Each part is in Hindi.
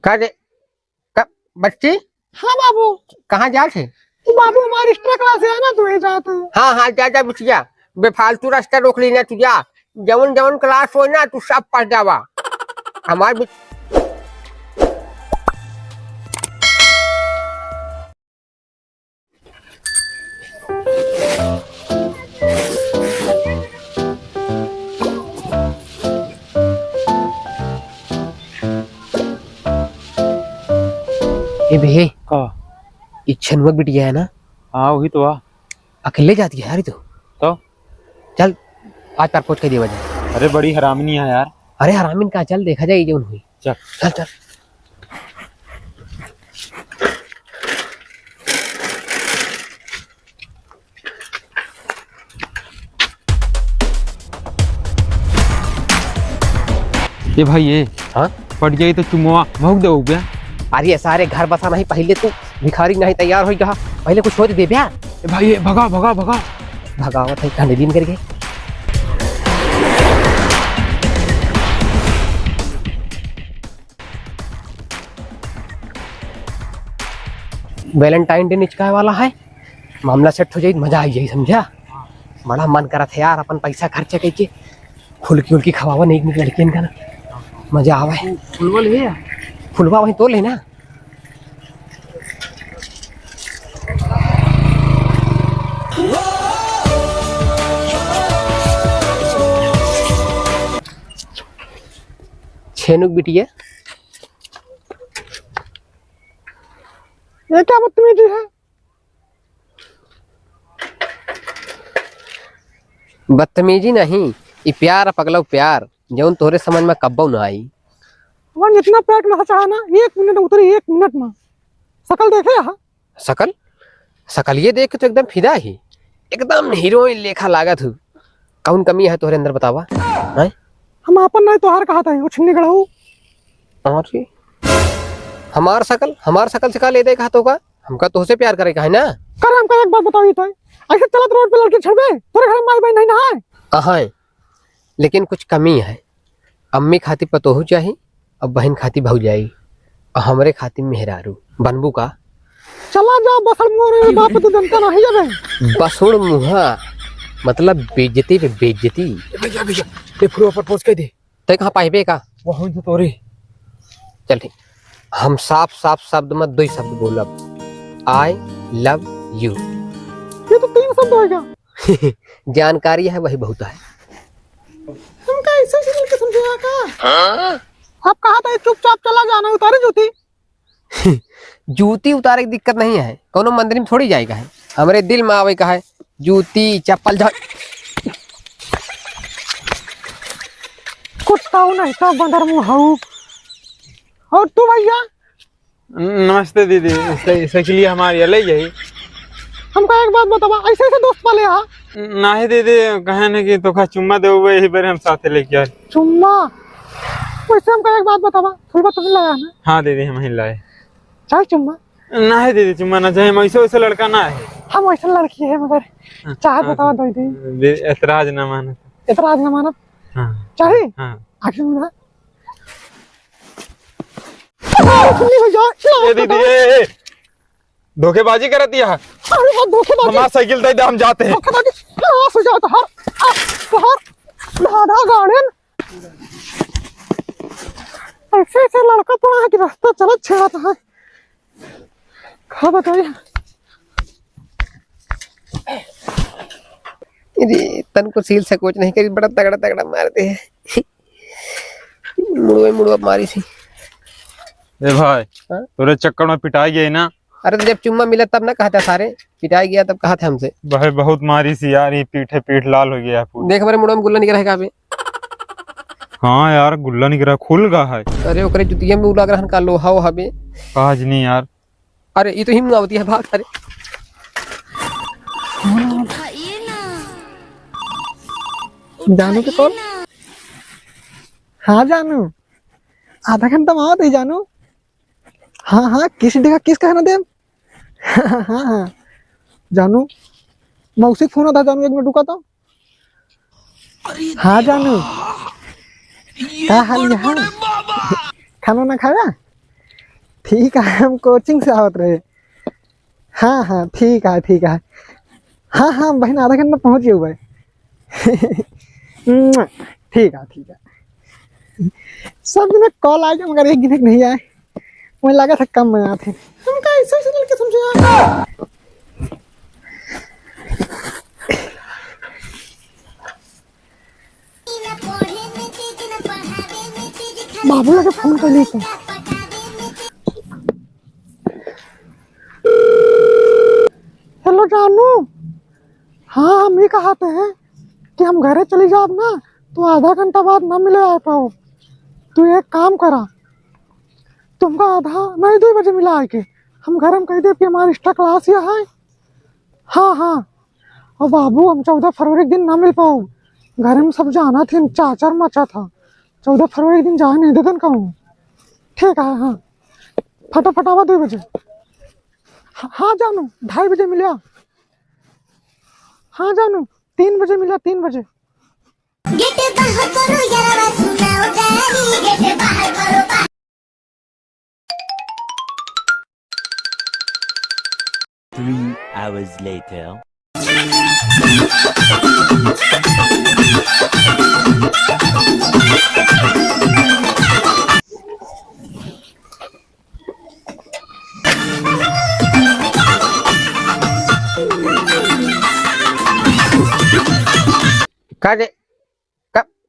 करे कब बच्ची। हाँ बाबू। कहाँ जा थे? बाबू हमारी एक्स्ट्रा क्लास है ना, तो जा तो। हाँ हाँ जा जा बिटिया, बेफालतू रास्ता रोक ली ना तुझा। जवन जवन क्लास हो ना तू सब पढ़ जावा। हमारे भे इच्छनवक बिटिया है ना। हाँ वही तो आ। अकेले जाती है यार तो चल आज तार पोच के दिए वजह। अरे बड़ी हरामनी है यार। अरे हरामिन का चल देखा जाए जो हुई। चल चल चल। ये भाई ये हाँ पट जाई तो चुमवा भोग दे बे। अरे सारे घर बसा नहीं, पहले तू भिखारी नहीं तैयार हो कहा, पहले कुछ सोच दे ब्याह। भाई ये भगा भगा भगा भगावत है खाने दिन करके। वैलेंटाइन डे निचकाए वाला है, मामला सेट हो जाए, मजा आई जाए समझा। बड़ा मन करा था यार अपन पैसा खर्चा करके फुल्की उल्की खवावा नहीं एक लड़कियन का ना, मजा आवा। फुलवा वहीं तो लेना। छेनुक बिटिया ये क्या बदतमीजी है? बदतमीजी नहीं, ये प्यार पगलो प्यार जौन तोहरे समझ में कब्बो न आई। वन इतना पेट में चाहा ना, 1 मिनट उतरी 1 मिनट में शकल देखे यहाँ। शकल शकल ये देख तो एकदम फिदा ही, एकदम हीरोइन लेखा लागत हूँ। कौन कमी है तोहरे अंदर बतावा है? हम अपन नहीं तोहार कहा था, वो छिन्नी गड़ाऊ। और हमार शकल से का ले दे कहा तो का हमका तोहसे प्यार करे का है ना। कर हमका एक बात बताओ, तो ऐसे चलत रोड पे लड़की छड़बे, तोरे घर में माई बहन नहीं ना है? हाँ लेकिन कुछ कमी है। अम्मी खाती पतोहू चाहिए और बहन खाती भौजाई और हमरे खाती मेहरारू बनबू का। चला जा बसड़ मोरे बाप तो जनता नहीं जाबे। बसुड़ मुहा मतलब बेइज्जती पे बेइज्जती। भैया ये फुलवा पर पहुंच के दे। ते कहाँ पाइबे का? वहां तो तोरे। चल ठीक, हम साफ साफ शब्द में 2 शब्द बोलब, आई लव यू। ये तो 3 शब्द होएगा। जानकारी है वही बहुत है। हमका ऐसे सीरियल के समझा का। आप कहा था चुपचाप चला जाना, उतारे जूती। जूती उतारे की दिक्कत नहीं है, कोनो मंदिर में थोड़ी जाएगा है, हमरे दिल में आवे का है जूती चप्पल झ। कुत्ता नहीं तो बंदर मुंह हऊ। और तू भैया? नमस्ते दीदी, इसके लिए हमारी ले जाई। हमका एक बात बतावा, ऐसे ऐसे दोस्त पाले हा? नहीं दीदी कहे न कि तोखा चुम्मा दे हुए यही बार हम साथे लेके आए। चुम्मा? वैसे हमका एक बात बतावा, फुलवा तुमने लगाया ना? हाँ दीदी हम ही लाए। चाहे चुम्मा? नहीं दीदी चुम्मा ना चाहे, वैसे वैसे लड़का ना है। हम वैसे लड़की है मगर चाहे बतावा दे दी। एतराज न मानत। एतराज न मानत? हाँ चाहे हाँ आखिर में सुननी हो जाए। ये दीदी धोखेबाजी करती है। अरे धोखेबाजी हमारा साइकिल दे दे, हम जाते हैं। धोखेबाजी हो जाए तो हर दादा गार्डन ऐसे ऐसे लड़का पड़ा है कि रास्ता चला छेड़ाता है। खा बताइए तन को सील से कुछ नहीं करी, बड़ा तगड़ा तगड़ा मारते हैं। मुड़वा मारी सी। ए भाई हाँ? तोरे चक्कर में पिटाई गई ना। अरे तो जब चुम्मा मिला तब ना कहा था, सारे पिटाई गया तब कहा था हमसे। भाई बहुत मारी सी यार, ये पीठ लाल हो गया पूरी। देख हमारे मुड़वा में गुल्ला निकला है कहाँ पे? हाँ यार गुल्ला निकला, खुल गया है। अरे ओकरे जुतिया में लग रहा का लोहा वोहा बे। काज नहीं यार। अरे ये तो हिमगावती है भाग। अरे जानू के कॉल? हाँ जानू, आधा घंटा में आओ जानू। हाँ हाँ किस जगह किस कहना दे। हाँ हाँ जानू, मौसी फोन आता जानू, 1 मिनट रुका तो। हाँ जानू, क्या हाल है? खाना ना खाया? ठीक है, हम कोचिंग से आवत रहे। हाँ हाँ ठीक है ठीक है। हाँ हाँ बहन आधा घंटा पहुँच गए भाई। ठीक है ठीक है। सब दिन कॉल आएगा मगर एक दिन नहीं आए, मुझे लगा था कम में आते। हम का ऐसे ऐसे लड़के समझे। बाबू लगे फोन कर ली। हेलो जानू। हाँ हम ये कहते हैं कि हम घरे चली जाओ ना तो आधा घंटा बाद ना मिले आ पाओ। तू एक काम करा, तुमको आधा नहीं 2 बजे मिला है कि हम घर में कह दे कि हमारी एक्स्ट्रा क्लास या है। हाँ हाँ और बाबू हम 14 फरवरी के दिन ना मिल पाओ, घर में सब जाना थे, चाचा मचा था। 14 फरवरी के दिन जाए नहीं देते कहूँ। ठीक है हाँ फटाफट आवा 2 बजे। हाँ जानू 2:30 बजे मिला। हाँ जानू 3 बजे मिला, 3 बजे। गेटे बाहर करो यारा सुनाओ गारी, गेटे बाहर करो 3 hours later.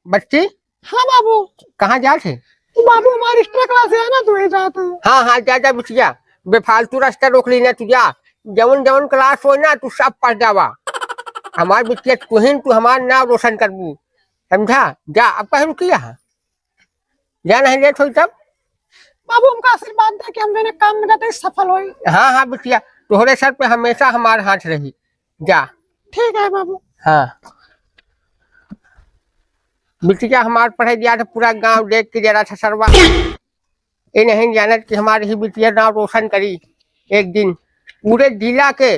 बच्ची हाँ बाबू। कहाँ जा थे? बाबू हमारी एक्स्ट्रा क्लास है ना तो ये जाते हैं। हाँ हाँ जा जा बिटिया, बेफालतू रास्ता रोक ली ना तुझा। जवन जवन क्लास हो ना तू सब पढ़ जावा। हमार बिटिया तुहिन तू हमार नाम रोशन करबू, समझा? जा अब कहीं रुकी यहाँ, जा नहीं लेट हो तब। बाबू हमका आशीर्वाद दे कि हम मैंने काम में जाते सफल होई। हाँ हाँ बिटिया तोहरे सर पे हमेशा हमार हाथ रही। जा ठीक है बाबू। हाँ बिटिया हमार पढ़ाई दिया था, पूरा गांव देख के जरा था सरवा। ये नहीं जानत कि हमारी ही बिटिया नाम रोशन करी एक दिन, पूरे जिला के,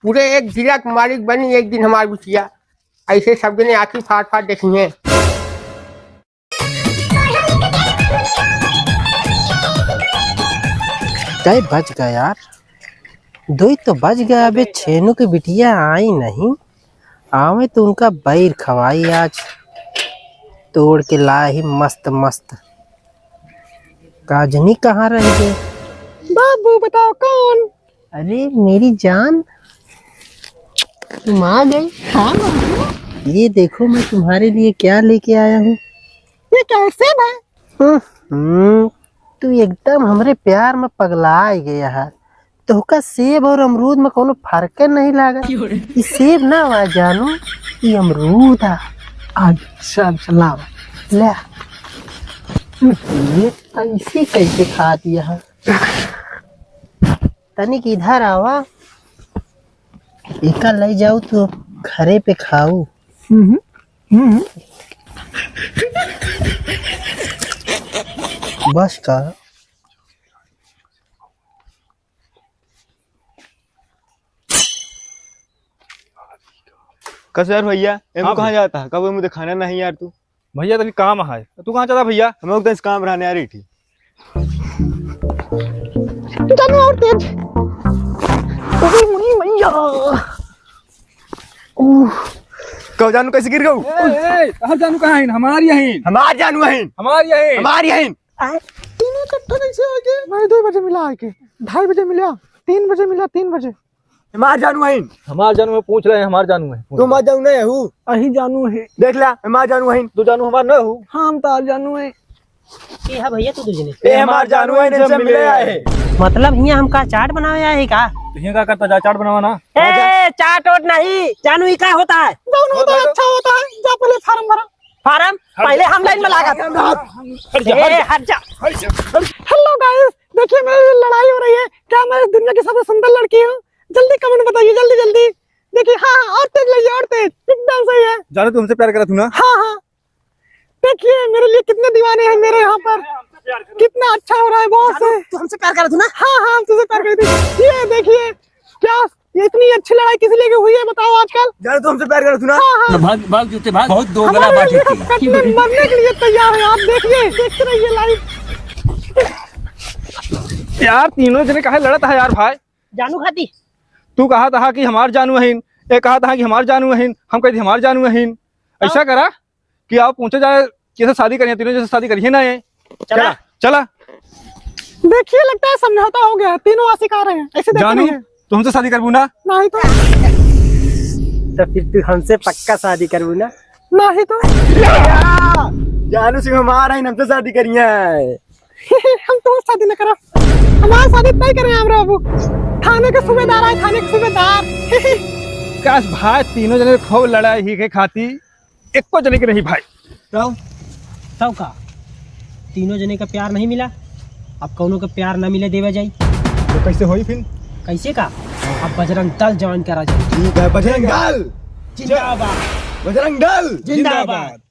पूरे एक जिला के मालिक बनी एक दिन हमारी बिटिया। ऐसे सब ने आखिर फाड़ फाड़ देखी है। कई बज गया यार, 2 तो बज गया। अबे छेनू की बिटिया आई नहीं, आवे तो उनका बैर खवाई आज, तोड़ के लाए ही मस्त मस्त। काजनी कहाँ रह गए? बाबू बताओ कौन? अरे मेरी जान, तुम आ गई। हाँ बाबू। ये देखो मैं तुम्हारे लिए क्या लेके आया हूँ। ये कैसे है? तू एकदम हमरे प्यार में पगला गया है। तोहका सेब और अमरूद में कोनो फर्क नहीं लागा। ये सेब ना हुआ जानू, ये अमरूद है। अच्छा अच्छा लाओ ले ये ऐसे कैसे खा दिया है? तनिक इधर आवा, एका ले जाऊ तो घरे पे खाऊ। बस का कस यार भैया एम कहाँ जाता है? कब मुझे खाना नहीं यार तू? भैया तभी काम है। तू कहाँ चला भैया? हम लोग तो इस काम रहने आ रही थी। जानू और तेज। ओए मुनी मैया। कब जानू कैसे गिर गऊ? कहाँ जानू कहाँ है? हमारी यहीं, हमार जानू है, हमारी यहीं, हमारी है। तीनों इकट्ठा कैसे आ गए? मैं 2 बजे मिला है कि 2:30 बजे मिला, 3 बजे मिला, 3 बजे। हमार जानू है, हमार जानू में पूछ रहे हैं। हमार जानू है, तुम आ जानू नहीं हूँ। अही जानू है। देख ला हमार जानू है, तू जानू हमार न हो। हाँ हम तो जानू है। ये है भैया तू तुझने ये हमार जानू है, इनसे मिले आए हैं। मतलब यहाँ हमका चाट बनाया है का? तो यहाँ क्या करता? जा चाट बनावाना। ए चाट ओट नहीं जानू, ये क्या होता है? जानू होता है, अच्छा होता है। जा पहले फार्म भरा। फार्म पहले हम लाइन में लगा। हट जा। हेलो गाइस, देखिए मेरी लड़ाई हो रही है। क्या मैं इस दुनिया की सबसे सुंदर लड़की हूँ? जल्दी कमेंट बताइए, जल्दी जल्दी। देखिए हाँ और तेज लाइए, और तेज, एकदम सही है। जानू तू हमसे प्यार करा तू ना? हाँ हाँ देखिए मेरे लिए कितने दीवाने हैं मेरे यहाँ पर, कितना अच्छा हो रहा है बॉस। तू हमसे प्यार कर तू ना? हाँ हाँ हम तुझसे प्यार करती थी। ये देखिए क्या ये इतनी अच्छी लड़ाई किस लिए हुई है बताओ आजकल? जानू तू हमसे प्यार करा तू ना? हाँ हाँ भाग भाग जूते भाग। बहुत दो गला हमारे बात लिए कटने मरने के लिए तैयार है। आप देखिए, देखते रहिए लाइव। यार तीनों जने काहे लड़त है यार भाई? जानू खाती तू कहा था कि हमार जानू अहीन, एक कहा था कि हमार जानू अहीन, हम कहते हमार जानू अहीन। ऐसा करा कि आप पूछे जाए कैसे शादी करिए, तीनों जैसे शादी करिए ना। ये चला चला देखिए लगता है समझौता हो गया, तीनों आशिक आ रहे हैं, ऐसे देख जानू रही है। तू हमसे शादी करबू ना? नहीं तो तो फिर तू हमसे पक्का शादी करबू ना? नहीं तो जानू सिंह हमारा ही हमसे शादी करिए। हम तो शादी न करा, हमारी शादी तय करें हम बाबू। थाने के सूबेदार आए, थाने के सूबेदार। काश भाई तीनों जने खूब लड़ाई ही के खाती, एको जने के नहीं भाई। तब का तीनों जने का प्यार नहीं मिला, अब कौनों का प्यार न मिले देवा जाई तो कैसे होई फिर? कैसे का? अब बजरंग दल ज्वाइन करा जाए। ठीक है, बजरंग दल जिंदाबाद, बजरंग दल जिंदाबाद।